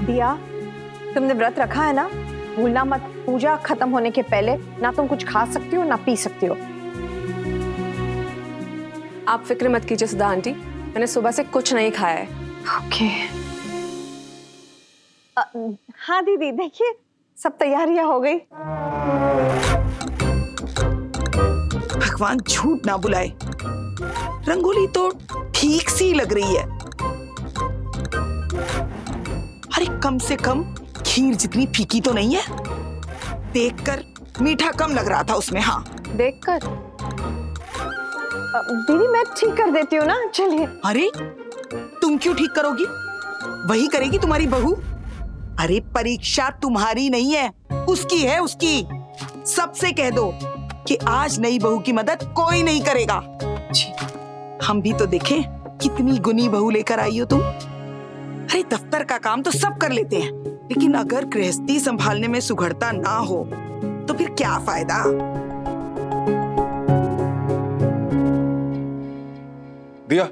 दिया, तुमने व्रत रखा है ना, भूलना मत। पूजा खत्म होने के पहले ना तुम कुछ खा सकती हो ना पी सकती हो। आप फिक्र मत कीजिए सुधा आंटी, मैंने सुबह से कुछ नहीं खाया है। ओके। हाँ दीदी, देखिए सब तैयारियां हो गई। भगवान झूठ ना बुलाए, रंगोली तो ठीक सी लग रही है। अरे कम से कम खीर जितनी फीकी तो नहीं है। देखकर मीठा कम लग रहा था उसमें। हाँ देखकर दीदी मैं ठीक कर देती हूँ ना, चलिए। अरे तुम क्यों ठीक करोगी, वही करेगी तुम्हारी बहू। अरे परीक्षा तुम्हारी नहीं है, उसकी है, उसकी। सबसे कह दो कि आज नई बहू की मदद कोई नहीं करेगा। हम भी तो देखें कितनी गुनी बहू लेकर आई हो तुम। अरे दफ्तर का काम तो सब कर लेते हैं, लेकिन अगर गृहस्थी संभालने में सुघड़ता ना हो तो फिर क्या फायदा। दिया,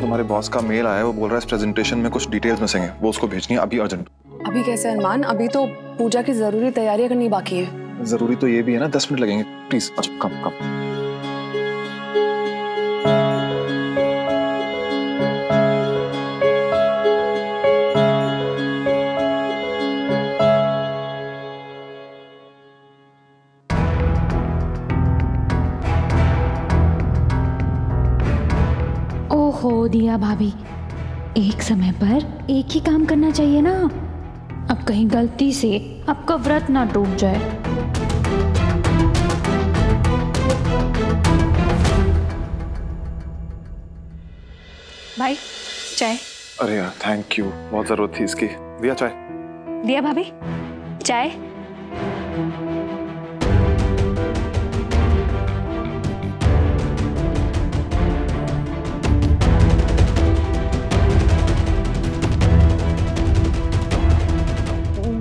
तुम्हारे बॉस का मेल आया है, वो बोल रहा है इस प्रेजेंटेशन में कुछ डिटेल्स मिसिंग है, वो उसको भेजनी है अभी अर्जेंट। अभी कैसे अरमान, अभी तो पूजा की जरूरी तैयारियां करनी बाकी है। जरूरी तो ये भी है ना, 10 मिनट लगेंगे प्लीज। अच्छा कम कम। ओहो दिया भाभी, एक समय पर एक ही काम करना चाहिए ना। अब कहीं गलती से आपका व्रत ना टूट जाए। भाई चाय। अरे यार थैंक यू, बहुत जरूरत थी इसकी। दिया चाय। दिया भाभी चाय।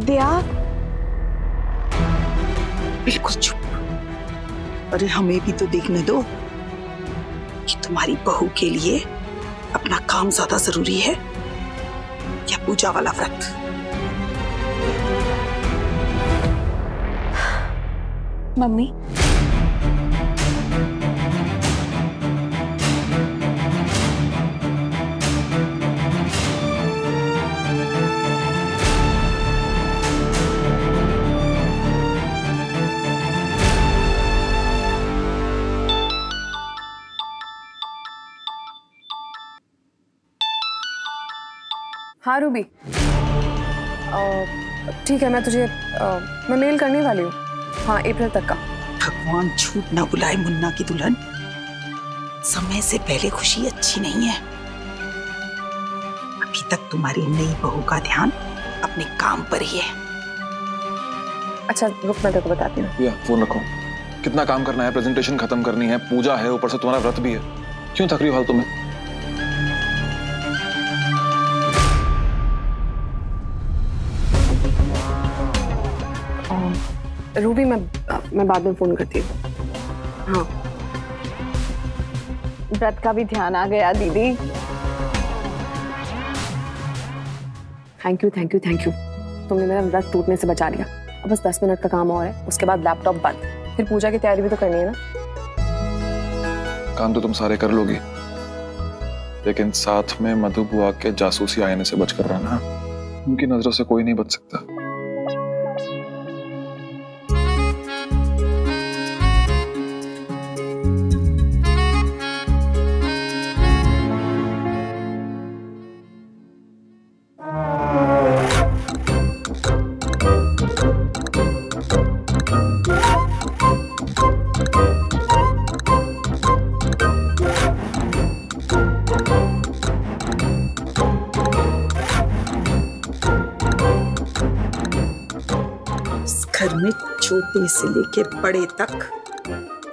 दिया बिल्कुल चुप। अरे हमें भी तो देखने दो कि तुम्हारी बहू के लिए अपना काम ज्यादा जरूरी है या पूजा वाला व्रत। मम्मी हाँ रूबी, ठीक है, मैं तुझे मैं मेल करने वाली हूँ। हाँ अप्रैल तक का। भगवान झूठ ना बुलाए मुन्ना की दुल्हन, समय से पहले खुशी अच्छी नहीं है। अभी तक तुम्हारी नई बहू का ध्यान अपने काम पर ही है। अच्छा रुक, मैं तेरे को बताती हूँ। दिया फोन रखो, कितना काम करना है, प्रेजेंटेशन खत्म करनी है, पूजा है, ऊपर से तुम्हारा व्रत भी है। क्यों थक रही हो हाल तुम्हें? रूबी मैं बाद में फोन करती हूँ। हाँ व्रत का भी ध्यान आ गया दीदी। Thank you thank you thank you, तुमने मेरा व्रत टूटने से बचा लिया। अब बस 10 मिनट का काम और है, उसके बाद लैपटॉप बंद, फिर पूजा की तैयारी भी तो करनी है ना। काम तो तुम सारे कर लोगी, लेकिन साथ में मधु बुआ के जासूसी आईने से बचकर रहना। उनकी नजरों से कोई नहीं बच सकता। घर में छोटे से लेके बड़े तक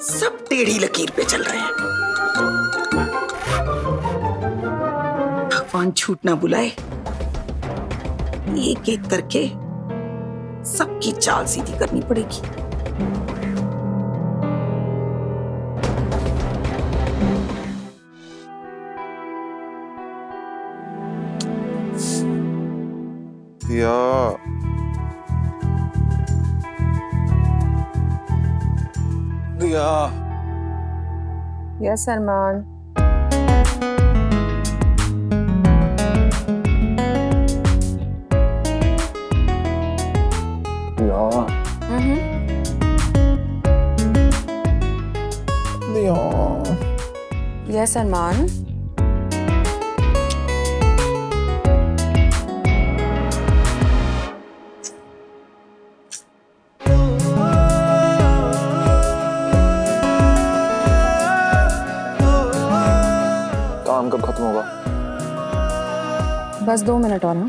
सब टेढ़ी लकीर पे चल रहे हैं। भगवान झूठ ना बुलाए, एक एक करके सबकी चाल सीधी करनी पड़ेगी। दिया। यस अरमान। यस अरमान। काम कब खत्म होगा? बस 2 मिनट और। हाँ,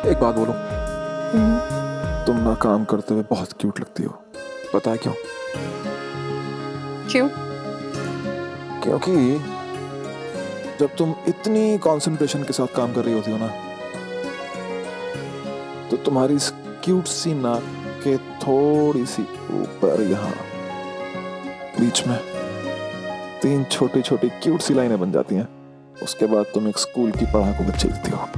एक बात बोलो, तुम ना काम करते हुए बहुत क्यूट लगती हो। पता है क्यों? क्यों? क्योंकि जब तुम इतनी कंसंट्रेशन के साथ काम कर रही होती हो ना, तो तुम्हारी इस क्यूट सी नाक के थोड़ी सी ऊपर यहाँ बीच में 3 छोटी छोटी क्यूट सी लाइनें बन जाती हैं। उसके बाद तुम एक स्कूल की पढ़ाकू बच्ची लगती हो।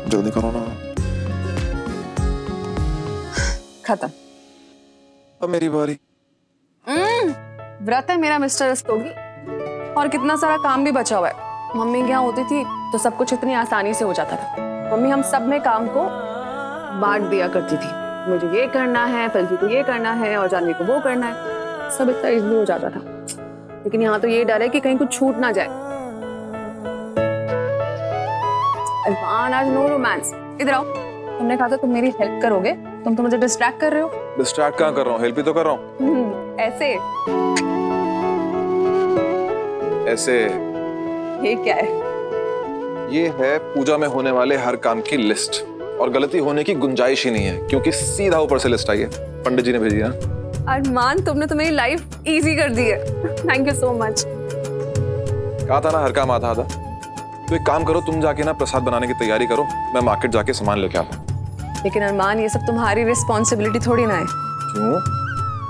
जल्दी करो ना। खत्म। अब मेरी बारी। व्रत है मेरा मिस्टर रस्तोगी, और कितना सारा काम भी बचा हुआ है। मम्मी के यहाँ होती थी तो सब कुछ इतनी आसानी से हो जाता था। मम्मी हम सब में काम को बांट दिया करती थी। मुझे ये करना है, पलकी को ये करना है, और जानवी को वो करना है। सब इतना इजली हो जाता था। लेकिन यहाँ तो ये डर है कि कहीं कुछ छूट ना जाए। अरमान, आज नो रोमांस। इधर आओ। तुमने कहा था तुम मेरी हेल्प करोगे, तुम तो मुझे डिस्ट्रैक्ट कर रहे हो। डिस्ट्रैक्ट कहाँ कर रहा हूँ? हेल्प ही तो कर रहा हूँ। ऐसे? ऐसे? ये क्या है? ये है पूजा में होने वाले हर काम की लिस्ट, और गलती होने की गुंजाइश ही नहीं है, क्योंकि सीधा ऊपर से लिस्ट आई है। पंडित जी ने भेजी है। अरमान, तुमने तो मेरी लाइफ इजी कर दी है। Thank you so much. कहा था ना हर काम आधा आधा। तो एक काम करो, तुम जाके ना प्रसाद बनाने की तैयारी करो, मैं मार्केट जाके सामान लेके आता हूँ। लेकिन अरमान, ये सब तुम्हारी रिस्पॉन्सिबिलिटी थोड़ी ना है। क्यों?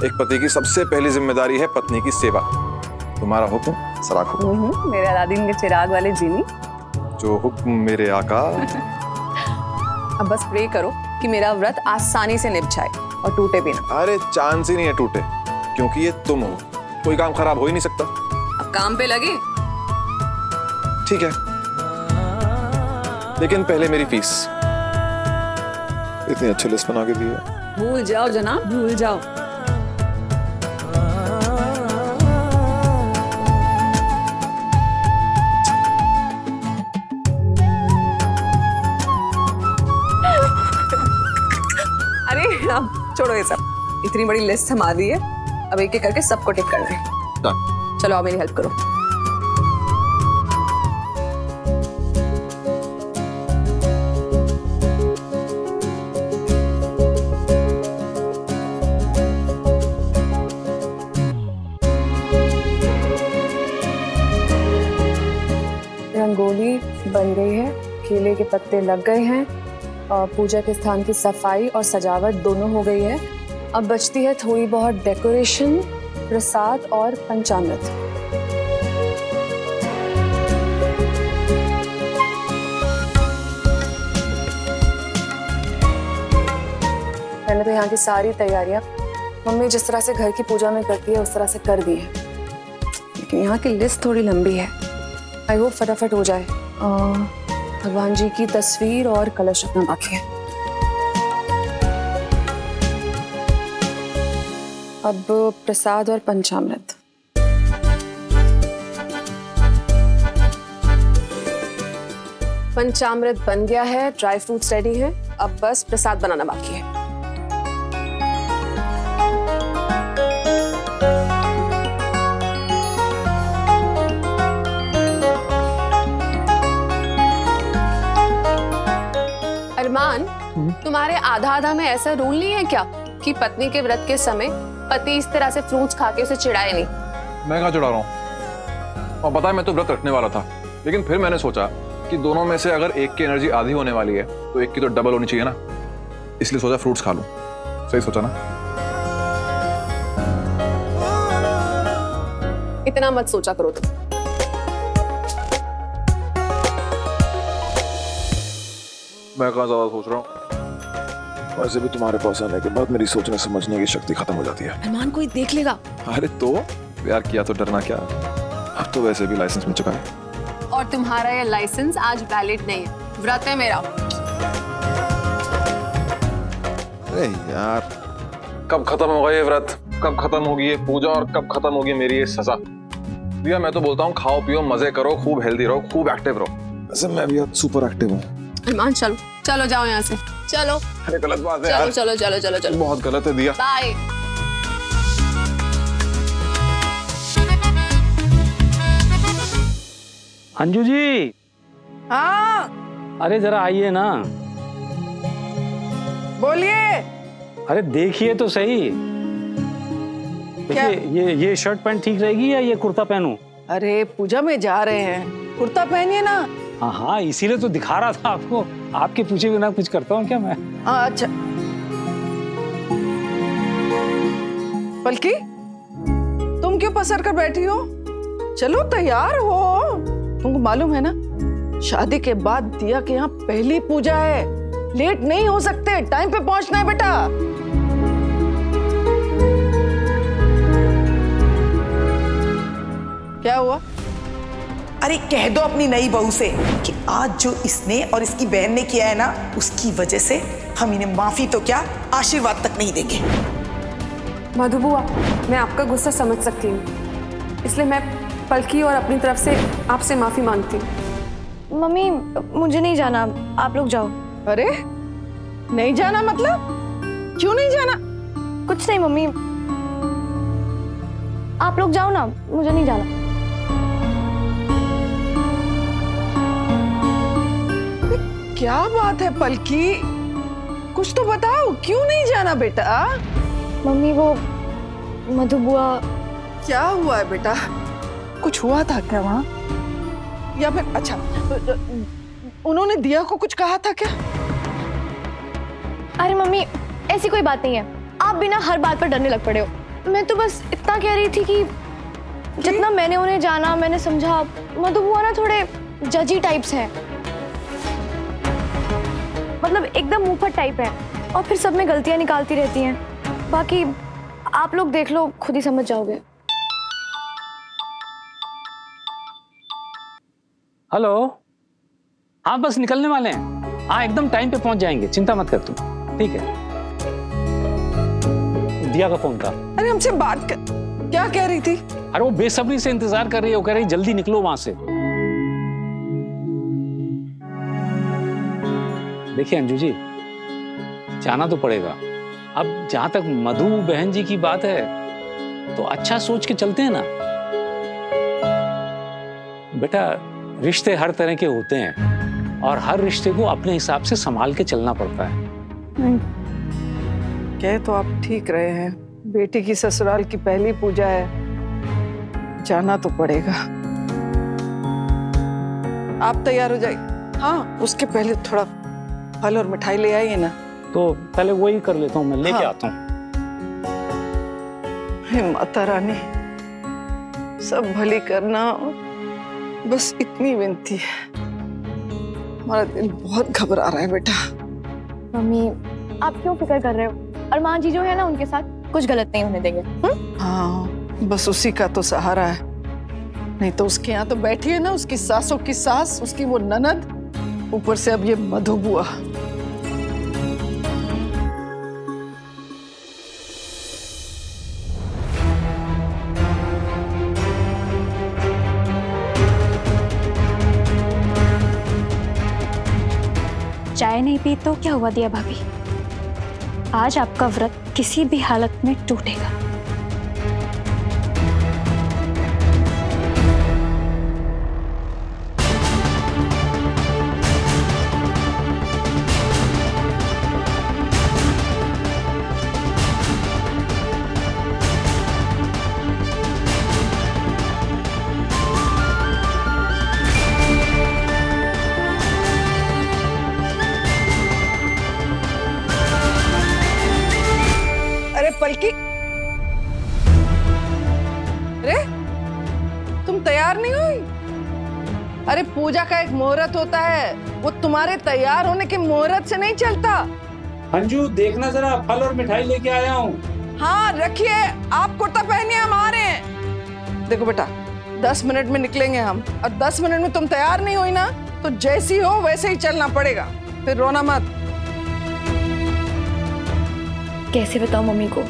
एक पति की सबसे पहली जिम्मेदारी है पत्नी की सेवा। तुम्हारा हुक्म सराख हुक्म। मेरे अलादीन के चिराग वाले जीनी। जो हुक्म मेरे आका। अब बस प्रे करो कि मेरा व्रत आसानी से निभ जाए और टूटे भी ना। अरे चांस ही नहीं है टूटे, क्योंकि ये तुम हो। कोई काम खराब हो ही नहीं सकता। अब काम पे लगे। ठीक है, लेकिन पहले मेरी फीस। इतनी अच्छी लिस्ट बना के दी है। भूल जाओ जनाब, भूल जाओ। अरे अब छोड़ो ये सब। इतनी बड़ी लिस्ट हम आ दी है, अब एक एक करके सबको टिक कर दें। चलो आप मेरी हेल्प करो। रंगोली बन गई है, केले के पत्ते लग गए हैं, और पूजा के स्थान की सफाई और सजावट दोनों हो गई है। अब बचती है थोड़ी बहुत डेकोरेशन, प्रसाद और पंचामृत। मैंने तो यहाँ की सारी तैयारियां मम्मी जिस तरह से घर की पूजा में करती है उस तरह से कर दी है, लेकिन यहाँ की लिस्ट थोड़ी लंबी है। आई होप फटाफट हो जाए। भगवान जी की तस्वीर और कलश रखना बाकी है। अब प्रसाद और पंचामृत। पंचामृत बन गया है, ड्राई फ्रूट्स रेडी हैं, अब बस प्रसाद बनाना बाकी है। अरमान, तुम्हारे आधा आधा में ऐसा रूल नहीं है क्या कि पत्नी के व्रत के समय पति इस तरह से फ्रूट्स खा के उसे चिढ़ाए नहीं? मैं कहाँ चिढ़ा रहा हूँ? और पता है मैं तो व्रत रखने वाला था, लेकिन फिर मैंने सोचा कि दोनों में से अगर एक की एनर्जी आधी होने वाली है तो एक की तो डबल होनी चाहिए ना। इसलिए सोचा फ्रूट्स खा लूं। सही सोचा ना? इतना मत सोचा करो तुम। मैं कहाँ ज्यादा सोच रहा हूँ। वैसे भी तुम्हारे पास आने के बाद मेरी सोचने समझने की शक्ति खत्म हो जाती है। अरमान कोई देख लेगा। अरे तो प्यार किया तो डरना क्या? अब तो वैसे भी लाइसेंस मिल चुका है। और तुम्हारा ये लाइसेंस आज वैलिड नहीं है, व्रत है मेरा। अरे यार, कब खत्म होगा ये व्रत? कब खत्म होगी ये पूजा? और कब खत्म होगी मेरी ये सजा? भैया मैं तो बोलता हूँ खाओ पियो, मजे करो, खूब हेल्दी रहो, खूब एक्टिव रहो। वैसे मैं भी सुपर एक्टिव हूँ। अरमान चलो चलो जाओ यहाँ से, चलो। अरे गलत बात है चलो यार। चलो चलो चलो चलो, बहुत गलत है दिया। बाय। अंजू जी। हाँ अरे जरा आइए ना। बोलिए। अरे देखिए तो सही। देखिए ये शर्ट पैंट ठीक रहेगी या ये कुर्ता पहनूं? अरे पूजा में जा रहे हैं, कुर्ता पहनिए ना। हाँ हाँ, इसीलिए तो दिखा रहा था आपको। आपके पूछे बिना कुछ करता हूँ क्या मैं? अच्छा पलकी, तुम क्यों पसर कर बैठी हो? चलो तैयार हो। तुमको मालूम है ना, शादी के बाद दिया के यहाँ पहली पूजा है। लेट नहीं हो सकते, टाइम पे पहुंचना है बेटा। क्या हुआ? अरे कह दो अपनी नई बहू से कि आज जो इसने और इसकी बहन ने किया है ना, उसकी वजह से हम इन्हें माफी तो क्या, आशीर्वाद तक नहीं देंगे। मधु बुआ, मैं आपका गुस्सा समझ सकती हूँ, इसलिए मैं पलकी और अपनी तरफ से आपसे माफी मांगती हूँ। मम्मी मुझे नहीं जाना, आप लोग जाओ। अरे नहीं जाना मतलब? क्यों नहीं जाना? कुछ नहीं मम्मी, आप लोग जाओ ना, मुझे नहीं जाना। क्या बात है पलकी, कुछ तो बताओ, क्यों नहीं जाना बेटा? मम्मी वो मधु बुआ। क्या हुआ है बेटा? कुछ हुआ था क्या वहाँ? या फिर अच्छा उन्होंने दिया को कुछ कहा था क्या? अरे मम्मी ऐसी कोई बात नहीं है, आप बिना हर बात पर डरने लग पड़े हो। मैं तो बस इतना कह रही थी कि जितना मैंने उन्हें जाना, मैंने समझा, मधु बुआ ना थोड़े जजी टाइप्स हैं, मतलब एकदम मुंहफट टाइप है, और फिर सब में गलतियां निकालती रहती हैं। बाकी आप लोग देख लो, खुद ही समझ जाओगे। हेलो, हाँ बस निकलने वाले हैं। हाँ एकदम टाइम पे पहुंच जाएंगे, चिंता मत कर तुम। ठीक है। दिया का फोन था। अरे हमसे बात कर, क्या कह रही थी? अरे वो बेसब्री से इंतजार कर रही है, वो कह रही जल्दी निकलो वहां से। देखिए अंजू जी, जाना तो पड़ेगा। अब जहां तक मधु बहन जी की बात है तो अच्छा सोच के चलते हैं ना बेटा। रिश्ते हर तरह के होते हैं और हर रिश्ते को अपने हिसाब से संभाल के चलना पड़ता है। कह तो आप ठीक रहे हैं, बेटी की ससुराल की पहली पूजा है, जाना तो पड़ेगा। आप तैयार हो जाइए। हाँ उसके पहले थोड़ा फल और मिठाई ले आइए ना। तो पहले वही कर लेता हूँ, मैं लेके हाँ। आता हूँ। हे माता रानी, सब भली करना, बस इतनी विनती है। हमारा दिल बहुत घबरा रहा है बेटा। मम्मी आप क्यों फिक्र कर रहे हो? अरमान जी जो है ना, उनके साथ कुछ गलत नहीं होने देंगे। हाँ बस उसी का तो सहारा है, नहीं तो उसके यहाँ तो बैठी है ना उसकी सासों की सास, उसकी वो ननद, ऊपर से अब ये मधु बुआ। चाय नहीं पी तो क्या हुआ दिया भाभी, आज आपका व्रत किसी भी हालत में टूटेगा। पलकी। अरे तुम तैयार नहीं हुई? अरे पूजा का एक मुहूर्त होता है, वो तुम्हारे तैयार होने के मुहूर्त से नहीं चलता। अंजू देखना जरा, फल और मिठाई लेके आया हूँ। हाँ रखिए, आप कुर्ता पहनिए, हम आ रहे हैं। देखो बेटा, 10 मिनट में निकलेंगे हम, और 10 मिनट में तुम तैयार नहीं हुई ना तो जैसी हो वैसे ही चलना पड़ेगा, फिर रोना मत। कैसे बताऊं मम्मी को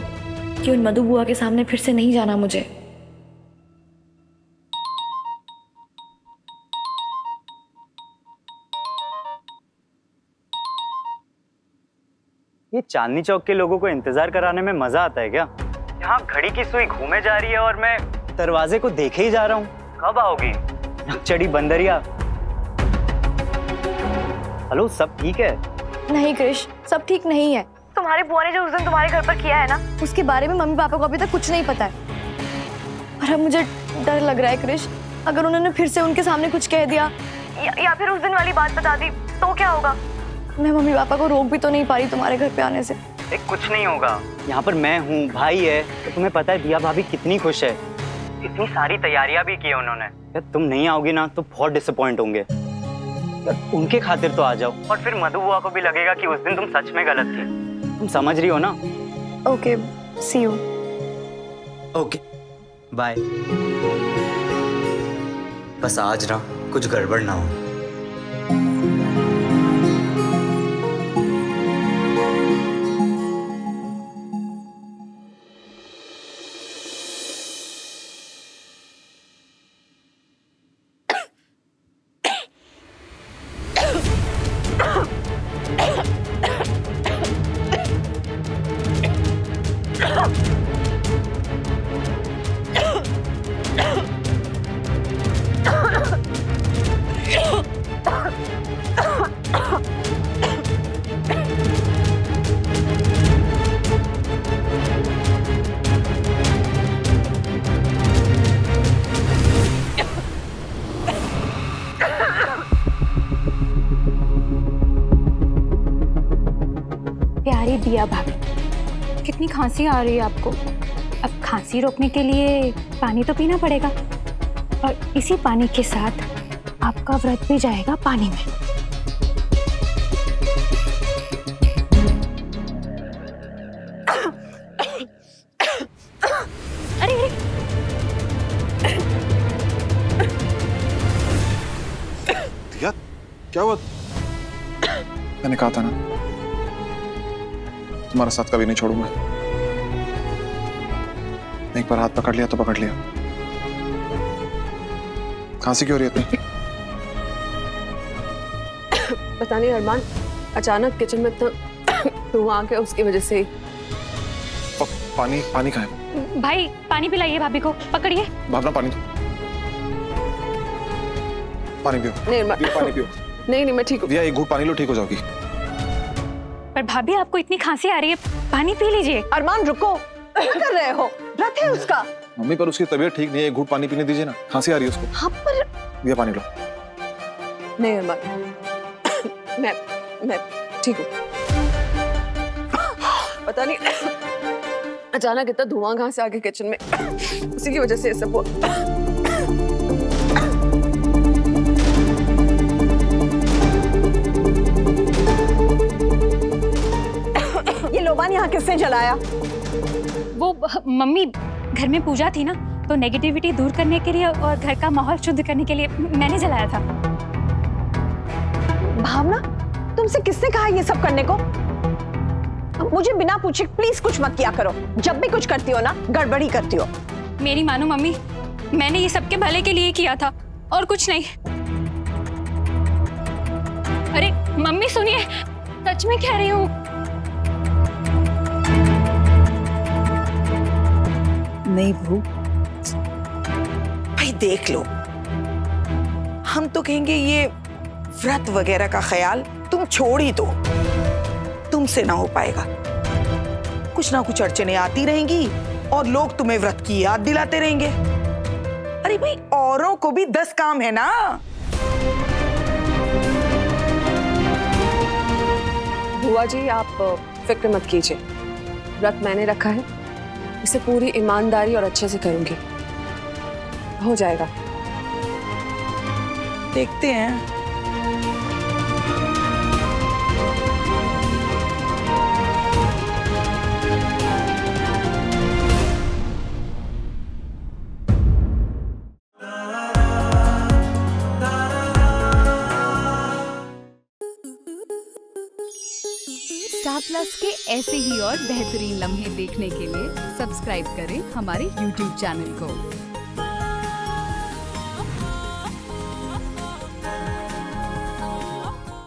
कि उन मधु बुआ के सामने फिर से नहीं जाना मुझे। ये चांदनी चौक के लोगों को इंतजार कराने में मजा आता है क्या? यहाँ घड़ी की सुई घूमे जा रही है और मैं दरवाजे को देखे ही जा रहा हूँ। कब आओगी नकचड़ी बंदरिया? हेलो, सब ठीक है? नहीं कृष, सब ठीक नहीं है। तुम्हारी बुआ ने जो उस दिन तुम्हारे घर पर किया है ना, उसके बारे में मम्मी पापा को अभी तक कुछ नहीं पता है। और अब मुझे डर लग रहा है कृष, अगर उन्होंने फिर से उनके सामने कुछ कह दिया या फिर उस दिन वाली बात बता दी तो क्या होगा? मैं मम्मी पापा को रोक भी तो नहीं पा रही तुम्हारे घर पे आने से। कुछ नहीं होगा, यहाँ पर मैं हूँ, भाई है। तो तुम्हें पता है दिया भाभी कितनी खुश है, इतनी सारी तैयारियां भी की है उन्होंने। यार तुम नहीं आओगी ना तो बहुत डिसअपॉइंट होंगे। उनके खातिर तो आ जाओ, और फिर मधु बुआ को भी लगेगा कि उस दिन तुम सच में गलत थी। तुम समझ रही हो ना? Okay, see you. Okay bye. बस आज ना कुछ गड़बड़ ना हो। प्यारी दिया भाभी, कितनी खांसी आ रही है आपको। अब खांसी रोकने के लिए पानी तो पीना पड़ेगा, और इसी पानी के साथ आपका व्रत भी जाएगा पानी में। अरे अरे, दिया, क्या हुआ? मैंने कहा था ना तुम्हारा साथ कभी नहीं छोड़ूंगा। एक बार हाथ पकड़ लिया तो पकड़ लिया। खांसी क्यों हो रही है इतनी? पता नहीं अरमान, अचानक किचन में तो धुआं आ गया, उसकी वजह से। पानी पानी कहाँ है? भाई पानी पिलाइए भाभी को, पकड़िए। भावना पानी दो, पानी पियो। नहीं अरमान, पानी पियो। नहीं मैं ठीक हूँ। दिया, एक घूंट पानी लो, ठीक हो जाओगी। पर भाभी आपको इतनी खांसी आ रही है, पानी पी लीजिए। अरमान रुको, क्या कर रहे हो? व्रत है उसका। मम्मी पर उसकी तबीयत ठीक नहीं है, एक घूंट पानी पीने दीजिए ना, खांसी आ रही है उसको। हाँ पर दिया पानी लो। नहीं अरमान, मैं ठीक हूँ। पता नहीं अचानक इतना धुआं कहाँ से आ गया किचन में, उसी की वजह से ये सब हुआ। ये लोबान यहाँ किसने जलाया? वो मम्मी, घर में पूजा थी ना, तो नेगेटिविटी दूर करने के लिए और घर का माहौल शुद्ध करने के लिए मैंने जलाया था। भावना, तुमसे किसने कहा ये सब करने को? मुझे बिना पूछे प्लीज कुछ मत किया करो। जब भी कुछ करती हो ना, गड़बड़ी करती हो। मेरी मानो मम्मी, मैंने ये सबके भले के लिए किया था और कुछ नहीं। अरे मम्मी सुनिए, सच में कह रही हूँ। नहीं बहू, भाई देख लो, हम तो कहेंगे ये व्रत वगैरह का ख्याल तुम छोड़ ही दो, तुमसे ना हो पाएगा। कुछ ना कुछ अड़चने आती रहेंगी और लोग तुम्हें व्रत की याद दिलाते रहेंगे। अरे भाई, औरों को भी 10 काम है ना। बुआ जी आप फिक्र मत कीजिए, व्रत मैंने रखा है इसे पूरी ईमानदारी और अच्छे से करूंगी, हो जाएगा। देखते हैं। स्टार प्लस के ऐसे ही और बेहतरीन लम्हे देखने के लिए सब्सक्राइब करें हमारे YouTube चैनल को।